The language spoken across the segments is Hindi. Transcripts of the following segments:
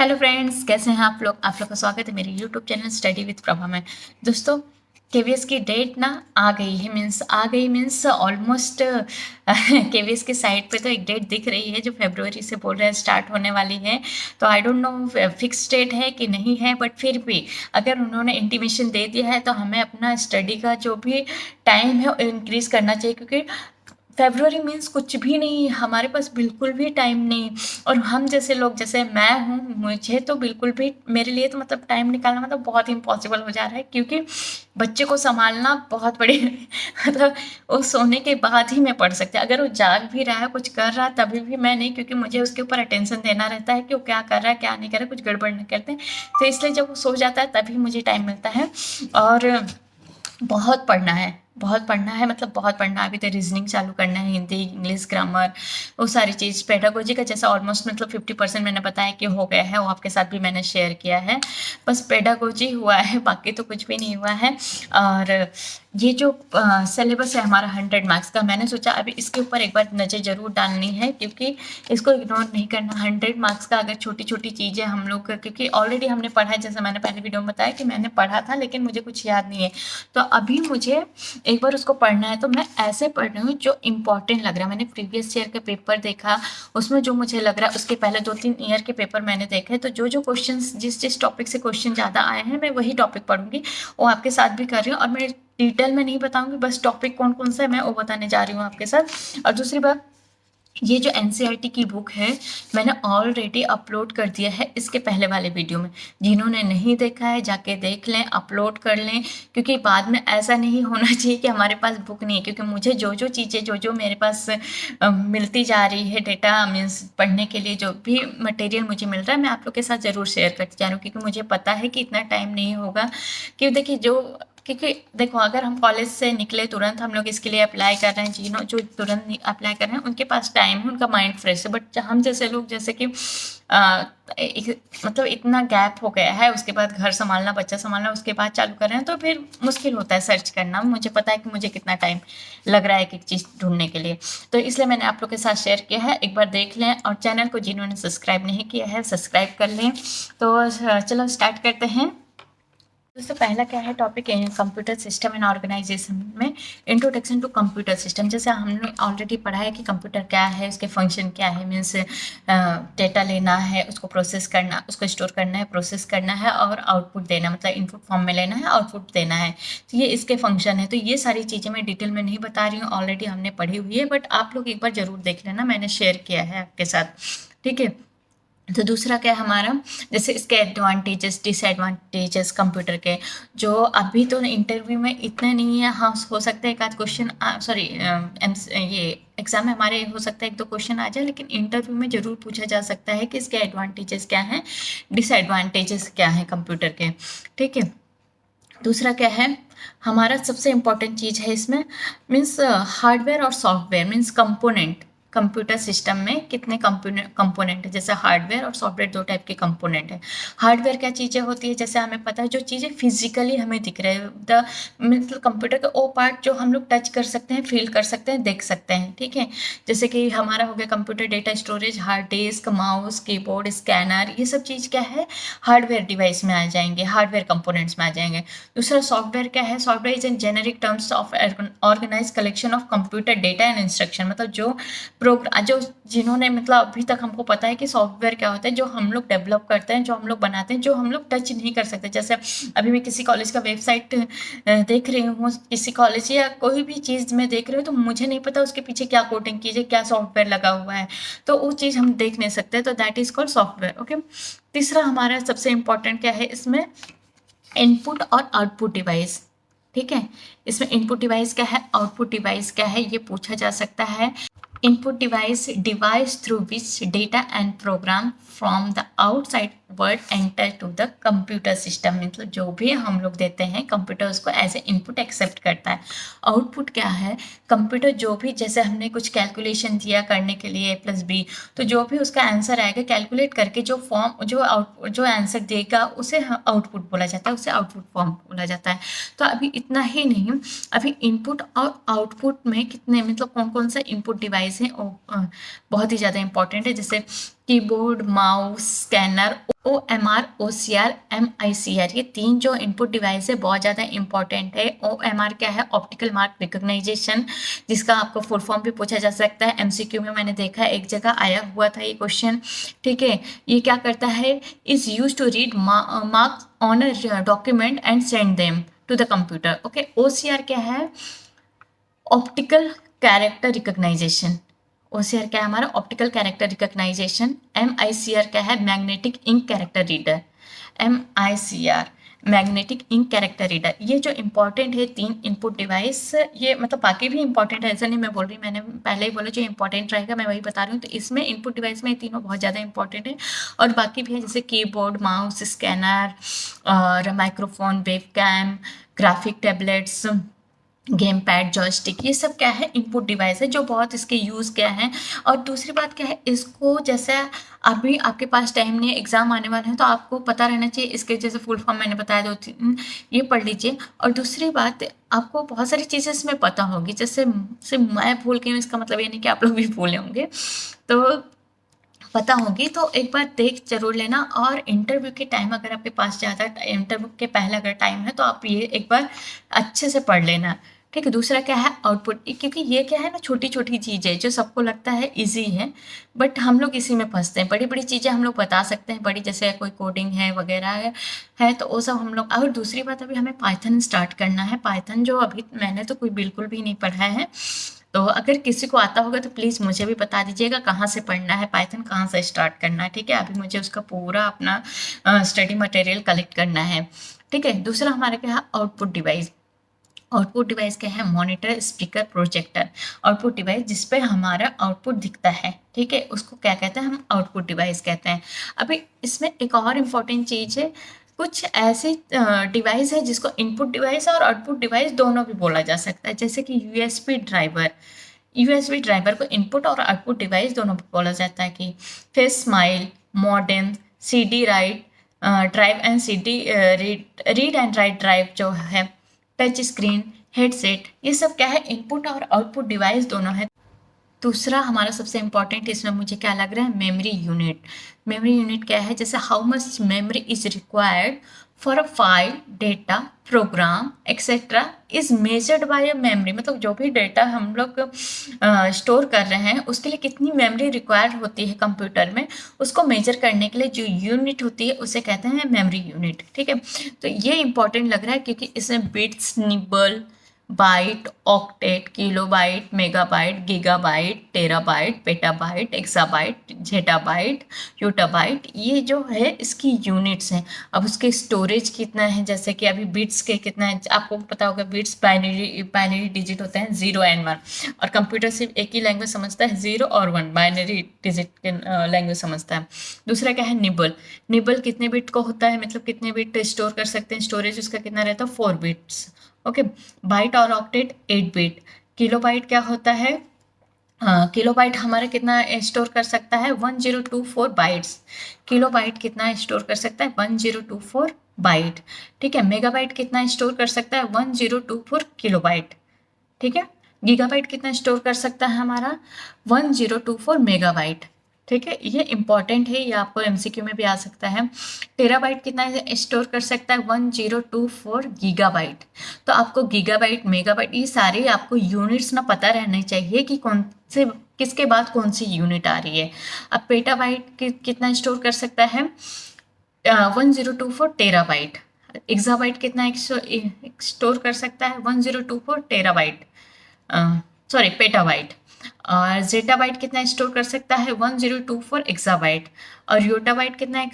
हेलो फ्रेंड्स, कैसे हैं आप लोग का स्वागत है मेरे YouTube channel study with Prabha में। दोस्तों, केवीएस की डेट ना आ गई मीन्स ऑलमोस्ट केवीएस की साइट पे तो एक डेट दिख रही है जो फरवरी से बोल रहे हैं स्टार्ट होने वाली है। तो I don't know fix date है कि नहीं है, बट फिर भी अगर उन्होंने इंटीमेशन दे दिया है तो हमें अपना स्टडी का जो भी टाइम है इंक्रीज करना चाहिए, क्योंकि फ़रवरी मीन्स कुछ भी नहीं, हमारे पास बिल्कुल भी टाइम नहीं। और हम जैसे लोग, जैसे मैं हूँ, मुझे तो बिल्कुल भी, मेरे लिए तो मतलब टाइम निकालना मतलब बहुत ही इम्पॉसिबल हो जा रहा है, क्योंकि बच्चे को संभालना बहुत बड़ी मतलब वो सोने के बाद ही मैं पढ़ सकती हूँ। अगर वो जाग भी रहा है, कुछ कर रहा है, तभी भी मैं नहीं, क्योंकि मुझे उसके ऊपर अटेंशन देना रहता है कि वो क्या कर रहा है, क्या नहीं कर रहा है, कुछ गड़बड़ नहीं करते। तो इसलिए जब वो सो जाता है तभी मुझे टाइम मिलता है। और बहुत पढ़ना है, बहुत पढ़ना है, मतलब बहुत पढ़ना है। अभी तो रीजनिंग चालू करना है, हिंदी, इंग्लिश, ग्रामर, वो सारी चीज़। पेडागोजी का जैसा ऑलमोस्ट मतलब 50% मैंने बताया कि हो गया है, वो आपके साथ भी मैंने शेयर किया है। बस पेडागोजी हुआ है, बाकी तो कुछ भी नहीं हुआ है। और ये जो सिलेबस है हमारा 100 मार्क्स का, मैंने सोचा अभी इसके ऊपर एक बार नज़र ज़रूर डालनी है, क्योंकि इसको इग्नोर नहीं करना। 100 मार्क्स का अगर छोटी छोटी चीज़ें हम लोग, क्योंकि ऑलरेडी हमने पढ़ा है, जैसे मैंने पहले वीडियो में बताया कि मैंने पढ़ा था लेकिन मुझे कुछ याद नहीं है, तो अभी मुझे एक बार उसको पढ़ना है। तो मैं ऐसे पढ़ रही हूँ जो इम्पोर्टेंट लग रहा है। मैंने प्रीवियस ईयर का पेपर देखा, उसमें जो मुझे लग रहा है, उसके पहले 2-3 ईयर के पेपर मैंने देखे, तो जो जो क्वेश्चन, जिस टॉपिक से क्वेश्चन ज़्यादा आए हैं, मैं वही टॉपिक पढ़ूंगी। वो आपके साथ भी कर रही हूँ, और मैं डिटेल में नहीं बताऊंगी, बस टॉपिक कौन कौन सा है मैं वो बताने जा रही हूँ आपके साथ। और दूसरी बात, ये जो एनसीईआरटी की बुक है, मैंने ऑलरेडी अपलोड कर दिया है इसके पहले वाले वीडियो में। जिन्होंने नहीं देखा है जाके देख लें, अपलोड कर लें, क्योंकि बाद में ऐसा नहीं होना चाहिए कि हमारे पास बुक नहीं है। क्योंकि मुझे जो जो चीज़ें, जो जो मेरे पास मिलती जा रही है, डेटा मीन्स पढ़ने के लिए जो भी मटेरियल मुझे मिल रहा है, मैं आप लोग के साथ ज़रूर शेयर करती जा रही हूँ, क्योंकि मुझे पता है कि इतना टाइम नहीं होगा। कि देखिए, क्योंकि देखो, अगर हम कॉलेज से निकले तुरंत हम लोग इसके लिए अप्लाई कर रहे हैं, जो तुरंत अप्लाई कर रहे हैं उनके पास टाइम है, उनका माइंड फ्रेश है। बट हम जैसे लोग, जैसे कि मतलब इतना गैप हो गया है, उसके बाद घर संभालना, बच्चा संभालना, उसके बाद चालू कर रहे हैं, तो फिर मुश्किल होता है सर्च करना। मुझे पता है कि मुझे कितना टाइम लग रहा है एक एक चीज़ ढूंढने के लिए, तो इसलिए मैंने आप लोग के साथ शेयर किया है। एक बार देख लें, और चैनल को जिन्होंने सब्सक्राइब नहीं किया है सब्सक्राइब कर लें। तो चलो स्टार्ट करते हैं। दोस्तों, पहला क्या है topic, computer system and organisation में इंट्रोडक्शन टू कंप्यूटर सिस्टम। जैसे हमने ऑलरेडी पढ़ा है कि कंप्यूटर क्या है, उसके फंक्शन क्या है, मीन्स डेटा लेना है, उसको प्रोसेस करना, उसको स्टोर करना है, प्रोसेस करना है, और आउटपुट देना, मतलब इनपुट फॉर्म में लेना है, आउटपुट देना है। तो ये इसके फंक्शन है। तो ये सारी चीज़ें मैं डिटेल में नहीं बता रही हूँ, ऑलरेडी हमने पढ़ी हुई है, बट आप लोग एक बार ज़रूर देख लेना, मैंने शेयर किया है आपके साथ, ठीक है। तो दूसरा क्या है हमारा, जैसे इसके एडवांटेजेस, डिसएडवांटेजेस कंप्यूटर के, जो अभी तो इंटरव्यू में इतने नहीं है। हाँ, हो सकता है एक आध क्वेश्चन, सॉरी, ये एग्जाम में हमारे हो सकता है एक दो क्वेश्चन आ जाए, लेकिन इंटरव्यू में जरूर पूछा जा सकता है कि इसके एडवांटेजेस क्या हैं, डिसएडवांटेजेस क्या हैं कंप्यूटर के, ठीक है। दूसरा क्या है हमारा, सबसे इम्पॉर्टेंट चीज़ है इसमें, मीन्स हार्डवेयर और software, means component. Computer system में कितने कंपोनेंट है, जैसे हार्डवेयर और सॉफ्टवेयर, दो टाइप के कंपोनेंट है। हार्डवेयर क्या चीज़ें होती है, जैसे हमें पता है जो चीज़ें फिजिकली हमें दिख रहे हैं, द मतलब कंप्यूटर का वो पार्ट जो हम लोग टच कर सकते हैं, फील कर सकते हैं, देख सकते हैं, ठीक है। जैसे कि हमारा हो गया computer data storage, hard disk, mouse, keyboard, scanner, ये सब चीज़ क्या है, हार्डवेयर डिवाइस में आ जाएंगे, हार्डवेयर कंपोनेंट्स में आ जाएंगे। दूसरा सॉफ्टवेयर क्या है, software is an generic terms of organise collection of computer data and instruction, मतलब जो प्रोग्राम, जो जिन्होंने मतलब अभी तक हमको पता है कि सॉफ्टवेयर क्या होता है, जो हम लोग डेवलप करते हैं, जो हम लोग बनाते हैं, जो हम लोग टच नहीं कर सकते। जैसे अभी मैं किसी कॉलेज का वेबसाइट देख रही हूँ, किसी कॉलेज या कोई भी चीज़ में देख रही हूँ, तो मुझे नहीं पता उसके पीछे क्या कोडिंग की है, क्या सॉफ्टवेयर लगा हुआ है, तो वो चीज़ हम देख नहीं सकते, तो that is called software, okay. तीसरा हमारा सबसे इम्पोर्टेंट क्या है इसमें, इनपुट और आउटपुट डिवाइस, ठीक है। इसमें इनपुट डिवाइस क्या है, आउटपुट डिवाइस क्या है, ये पूछा जा सकता है। Input device through which data and program from the outside world enter to the computer system, मतलब जो भी हम लोग देते हैं कंप्यूटर उसको एज ए इनपुट एक्सेप्ट करता है। आउटपुट क्या है, कंप्यूटर जो भी, जैसे हमने कुछ कैलकुलेशन दिया करने के लिए A+B, तो जो भी उसका आंसर आएगा कैलकुलेट करके, जो फॉर्म, जो आंसर देगा उसे आउटपुट बोला जाता है, उसे आउटपुट फॉर्म बोला जाता है। तो अभी इतना ही नहीं, अभी इनपुट और आउटपुट में कितने, मतलब कौन कौन सा इनपुट डिवाइस है, बहुत ही ज़्यादा इंपॉर्टेंट है। जैसे keyboard, mouse, scanner, OMR, OCR, MICR, ये 3 जो इनपुट डिवाइस है बहुत ज़्यादा इंपॉर्टेंट है। OMR क्या है? ऑप्टिकल मार्क रिकॉग्नाइजेशन, जिसका आपको फुल फॉर्म भी पूछा जा सकता है। MCQ में मैंने देखा है एक जगह आया हुआ था ये क्वेश्चन, ठीक है। ये क्या करता है? Is use to read marks on a document and send them to the computer. Okay, OCR क्या है? Optical character recognition. OCR क्या है हमारा? Optical character recognition. MICR क्या है? Magnetic ink character reader. MICR magnetic ink character reader. ये जो इंपॉर्टेंट है 3 इनपुट डिवाइस, ये मतलब बाकी भी इंपॉर्टेंट है, ऐसा नहीं मैं बोल रही, मैंने पहले ही बोला जो इंपॉर्टेंट रहेगा मैं वही बता रही हूँ। तो इसमें इनपुट डिवाइस में ये तीनों बहुत ज़्यादा इंपॉर्टेंट है, और बाकी भी है जैसे कीबोर्ड, माउस, स्कैनर और microphone, webcam, graphic tablets, game pad, joystick, ये सब क्या है? इनपुट डिवाइस है जो बहुत इसके यूज़ क्या है। और दूसरी बात क्या है? इसको जैसे अभी आपके पास टाइम नहीं है, एग्ज़ाम आने वाले हैं, तो आपको पता रहना चाहिए इसके जैसे फुल फॉर्म मैंने बताया 2-3, ये पढ़ लीजिए। और दूसरी बात, आपको बहुत सारी चीज़ें इसमें पता होगी, जैसे सिर्फ मैं भूल गई हूँ इसका मतलब ये नहीं कि आप लोग भी भूले होंगे, तो पता होगी तो एक बार देख जरूर लेना। और इंटरव्यू के टाइम अगर आपके पास ज़्यादा इंटरव्यू के पहले अगर टाइम है तो आप ये एक बार अच्छे से पढ़ लेना, ठीक है। दूसरा क्या है? आउटपुट, क्योंकि ये क्या है ना, छोटी छोटी चीज़ें जो सबको लगता है इजी है, बट हम लोग इसी में फंसते हैं। बड़ी बड़ी चीज़ें हम लोग बता सकते हैं, बड़ी जैसे कोई कोडिंग है वगैरह है तो वो सब हम लोग। और दूसरी बात, अभी हमें पाइथन स्टार्ट करना है। पाइथन जो अभी मैंने तो कोई बिल्कुल भी नहीं पढ़ा है, तो अगर किसी को आता होगा तो प्लीज़ मुझे भी बता दीजिएगा कहाँ से पढ़ना है, पाइथन कहाँ से स्टार्ट करना है, ठीक है। अभी मुझे उसका पूरा अपना स्टडी मटेरियल कलेक्ट करना है, ठीक है। दूसरा हमारा क्या है? Output device. आउटपुट डिवाइस क्या है? Monitor, speaker, projector. Output device जिस पे हमारा आउटपुट दिखता है, ठीक है, उसको क्या कहते हैं? हम आउटपुट डिवाइस कहते हैं। अभी इसमें एक और इम्पॉर्टेंट चीज़ है, कुछ ऐसे डिवाइस है जिसको इनपुट डिवाइस और आउटपुट डिवाइस दोनों भी बोला जा सकता है, जैसे कि यूएसबी ड्राइवर। यूएसबी ड्राइवर को इनपुट और आउटपुट डिवाइस दोनों भी बोला जाता है। कि फिर smile, modem, CD right drive and CD read and right drive जो है, टच स्क्रीन, हेडसेट, ये सब क्या है? इनपुट और आउटपुट डिवाइस दोनों है। दूसरा हमारा सबसे इम्पॉर्टेंट इसमें मुझे क्या लग रहा है? Memory unit. मेमोरी यूनिट क्या है? जैसे how much memory is required for a file, data, program etcetera is measured by a memory. मतलब जो भी डेटा हम लोग स्टोर कर रहे हैं उसके लिए कितनी मेमोरी रिक्वायर्ड होती है कंप्यूटर में, उसको मेजर करने के लिए जो यूनिट होती है उसे कहते हैं मेमोरी यूनिट, ठीक है। तो ये इंपॉर्टेंट लग रहा है क्योंकि इसमें bits, nibble, byte, octet, kilobyte, megabyte, gigabyte, terabyte, petabyte, exabyte, zettabyte, yottabyte, ये जो है इसकी यूनिट्स हैं। अब उसके स्टोरेज कितना है, जैसे कि अभी बिट्स के कितना है, आपको पता होगा बिट्स बाइनरी डिजिट होते हैं 0 and 1, और कंप्यूटर सिर्फ एक ही लैंग्वेज समझता है 0 और 1, बाइनरी डिजिट के लैंग्वेज समझता है। दूसरा क्या है? निबल। निबल कितने बिट का होता है, मतलब कितने बिट स्टोर कर सकते हैं, स्टोरेज उसका कितना रहता है? 4 बिट्स, ओके। बाइट और ऑक्टेट 8 बिट। किलोबाइट क्या होता है? किलोबाइट हमारा कितना स्टोर कर सकता है? 1024 बाइट्स। किलोबाइट कितना स्टोर कर सकता है? 1024 बाइट, ठीक है। मेगाबाइट कितना स्टोर कर सकता है? 1024 किलोबाइट, ठीक है। गीगाबाइट कितना स्टोर कर सकता है हमारा? 1024 मेगाबाइट, ठीक है। ये इंपॉर्टेंट है, ये आपको MCQ में भी आ सकता है। टेराबाइट कितना स्टोर कर सकता है? 1024 गीगाबाइट। तो आपको गीगाबाइट, मेगाबाइट, ये सारे आपको यूनिट्स ना पता रहने चाहिए कि कौन से किसके बाद कौन सी यूनिट आ रही है। अब पेटाबाइट कितना स्टोर कर सकता है? 1024 टेराबाइट। एक्साबाइट कितना स्टोर कर सकता है? 1024 टेराबाइट, सॉरी पेटाबाइट। और जेटाबाइट कितना स्टोर कर सकता है? 1024 एक्साबाइट। और योटाबाइट कितना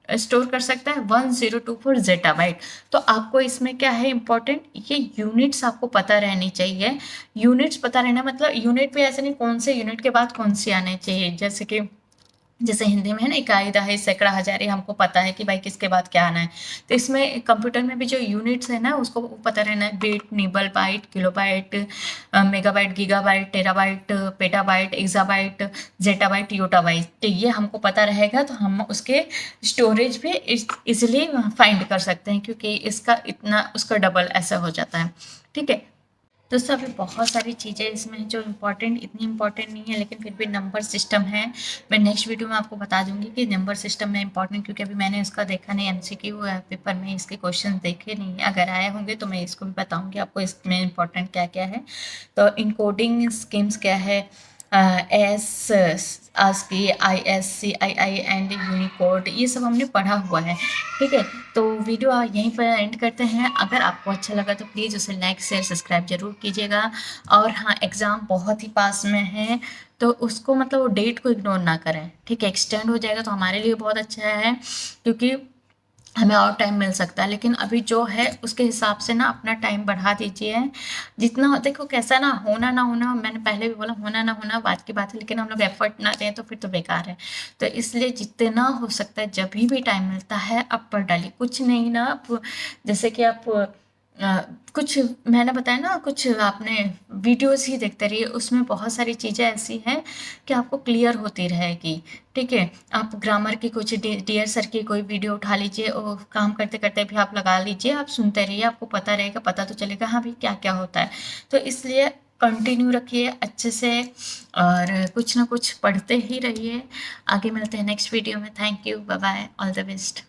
स्टोर कर सकता है? 1024 जेटाबाइट। तो आपको इसमें क्या है इंपॉर्टेंट, ये यूनिट्स आपको पता रहनी चाहिए। यूनिट्स पता रहना मतलब यूनिट पे ऐसे नहीं कौन से यूनिट के बाद कौन सी आने चाहिए, जैसे हिंदी में है ना, इकाई, दहाई, सैकड़ा, हजारी, हमको पता है कि भाई किसके बाद क्या आना है। तो इसमें कंप्यूटर में भी जो यूनिट्स है ना उसको पता रहना है। Bit, nibble, byte, kilobyte, megabyte, gigabyte, terabyte, petabyte, exabyte, zettabyte, yottabyte, तो ये हमको पता रहेगा तो हम उसके स्टोरेज भी इजिली फाइंड कर सकते हैं, क्योंकि इसका इतना उसका डबल ऐसा हो जाता है, ठीक है। दोस्तों अभी बहुत सारी चीज़ें इसमें हैं जो इम्पोर्टेंट, इतनी इम्पोर्टेंट नहीं है, लेकिन फिर भी नंबर सिस्टम है। मैं नेक्स्ट वीडियो में आपको बता दूंगी कि नंबर सिस्टम में इम्पोर्टेंट, क्योंकि अभी मैंने इसका देखा नहीं, एमसीक्यू पेपर में इसके क्वेश्चन देखे नहीं है। अगर आए होंगे तो मैं इसको भी बताऊंगी आपको इसमें इम्पोर्टेंट क्या क्या है। तो इनकोडिंग स्कीम्स क्या है, as ASCII, ISCII and Unicode, ये सब हमने पढ़ा हुआ है। ठीक है, तो वीडियो यहीं पर एंड करते हैं। अगर आपको अच्छा लगा तो प्लीज़ उसे लाइक शेयर सब्सक्राइब जरूर कीजिएगा। और हाँ, एग्ज़ाम बहुत ही पास में है, तो उसको मतलब वो डेट को इग्नोर ना करें। ठीक है, एक्सटेंड हो जाएगा तो हमारे लिए बहुत अच्छा है, क्योंकि हमें और टाइम मिल सकता है। लेकिन अभी जो है उसके हिसाब से ना अपना टाइम बढ़ा दीजिए जितना। देखो कैसा ना, होना ना होना, मैंने पहले भी बोला, होना ना होना बात की बात है, लेकिन हम लोग एफर्ट ना दें तो फिर तो बेकार है। तो इसलिए जितना हो सकता है जब भी टाइम मिलता है आप पढ़ डालिए। कुछ नहीं ना, आप जैसे कि आप कुछ मैंने बताया ना, कुछ आपने वीडियोस ही देखते रहिए, उसमें बहुत सारी चीज़ें ऐसी हैं कि आपको क्लियर होती रहेगी। ठीक है, आप ग्रामर की कुछ डियर सर की कोई वीडियो उठा लीजिए और काम करते करते भी आप लगा लीजिए, आप सुनते रहिए, आपको पता रहेगा, पता तो चलेगा हाँ भाई क्या क्या होता है। तो इसलिए कंटिन्यू रखिए अच्छे से, और कुछ ना कुछ पढ़ते ही रहिए। आगे मिलते हैं नेक्स्ट वीडियो में। Thank you, bye bye, all the best.